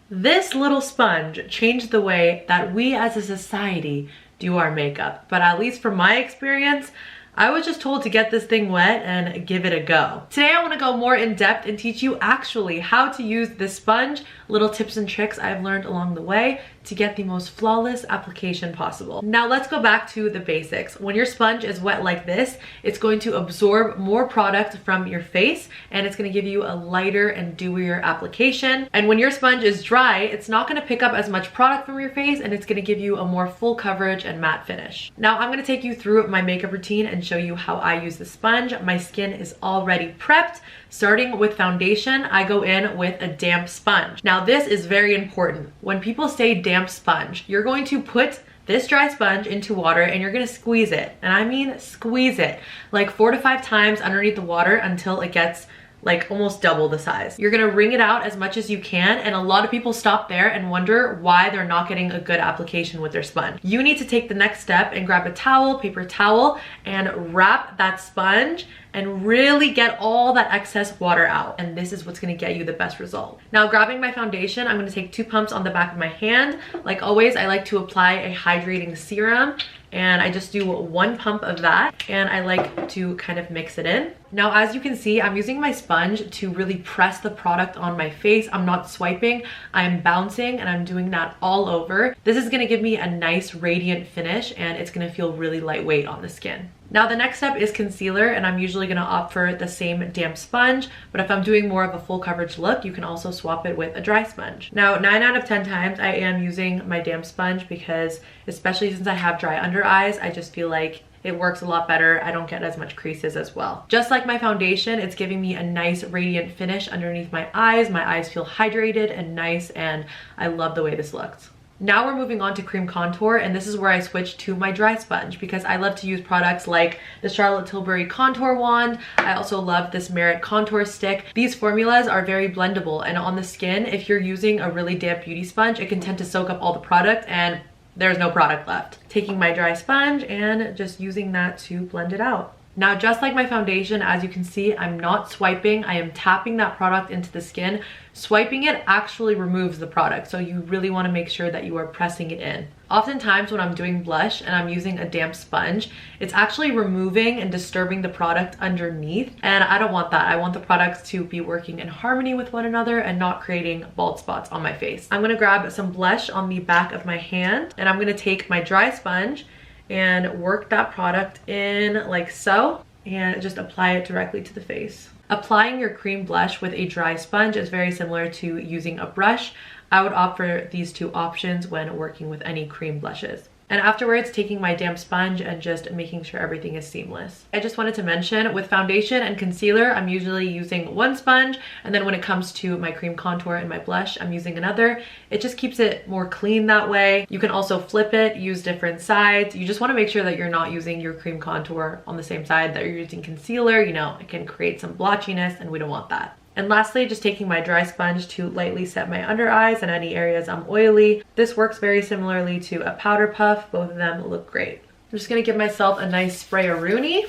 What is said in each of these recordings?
This little sponge changed the way that we as a society do our makeup. But at least from my experience, I was just told to get this thing wet and give it a go. Today I want to go more in depth and teach you actually how to use this sponge, little tips and tricks I've learned along the way to get the most flawless application possible. Now let's go back to the basics. When your sponge is wet like this, it's going to absorb more product from your face and it's going to give you a lighter and dewier application. And when your sponge is dry, it's not going to pick up as much product from your face and it's going to give you a more full coverage and matte finish. Now I'm going to take you through my makeup routine and show you how I use the sponge. My skin is already prepped. Starting with foundation, I go in with a damp sponge. Now this is very important. When people say damp sponge, you're going to put this dry sponge into water and you're gonna squeeze it. And I mean squeeze it like 4 to 5 times underneath the water until it gets like almost double the size. You're gonna wring it out as much as you can, and a lot of people stop there and wonder why they're not getting a good application with their sponge. You need to take the next step and grab a towel, paper towel, and wrap that sponge and really get all that excess water out. And this is what's gonna get you the best result. Now grabbing my foundation, I'm gonna take 2 pumps on the back of my hand. Like always, I like to apply a hydrating serum, and I just do 1 pump of that, and I like to kind of mix it in. Now, as you can see, I'm using my sponge to really press the product on my face. I'm not swiping, I'm bouncing, and I'm doing that all over. This is gonna give me a nice radiant finish, and it's gonna feel really lightweight on the skin. Now the next step is concealer, and I'm usually gonna opt for the same damp sponge, but if I'm doing more of a full coverage look, you can also swap it with a dry sponge. Now 9 out of 10 times I am using my damp sponge because, especially since I have dry under eyes, I just feel like it works a lot better. I don't get as much creases as well. Just like my foundation, it's giving me a nice radiant finish underneath my eyes. My eyes feel hydrated and nice, and I love the way this looks. Now we're moving on to cream contour, and this is where I switch to my dry sponge because I love to use products like the Charlotte Tilbury contour wand. I also love this Merit contour stick. These formulas are very blendable, and on the skin, if you're using a really damp beauty sponge, it can tend to soak up all the product and there's no product left. Taking my dry sponge and just using that to blend it out. Now, just like my foundation, as you can see, I'm not swiping. I am tapping that product into the skin. Swiping it actually removes the product, so you really want to make sure that you are pressing it in. Oftentimes when I'm doing blush and I'm using a damp sponge, it's actually removing and disturbing the product underneath, and I don't want that. I want the products to be working in harmony with one another and not creating bald spots on my face. I'm gonna grab some blush on the back of my hand, and I'm gonna take my dry sponge and work that product in like so, and just apply it directly to the face. Applying your cream blush with a dry sponge is very similar to using a brush. I would opt for these 2 options when working with any cream blushes. And afterwards, taking my damp sponge and just making sure everything is seamless. I just wanted to mention, with foundation and concealer, I'm usually using 1 sponge, and then when it comes to my cream contour and my blush, I'm using another. It just keeps it more clean that way. You can also flip it, use different sides. You just want to make sure that you're not using your cream contour on the same side that you're using concealer. You know, it can create some blotchiness, and we don't want that. And lastly, just taking my dry sponge to lightly set my under eyes and any areas I'm oily. This works very similarly to a powder puff. Both of them look great. I'm just gonna give myself a nice spray-a-rooney.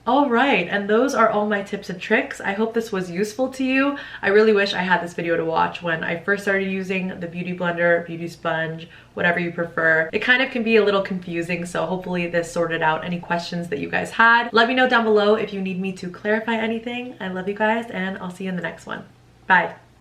All right, and those are all my tips and tricks. I hope this was useful to you. I really wish I had this video to watch when I first started using the beauty blender, beauty sponge, whatever you prefer. It kind of can be a little confusing, so hopefully this sorted out any questions that you guys had. Let me know down below if you need me to clarify anything. I love you guys, and I'll see you in the next one. Bye.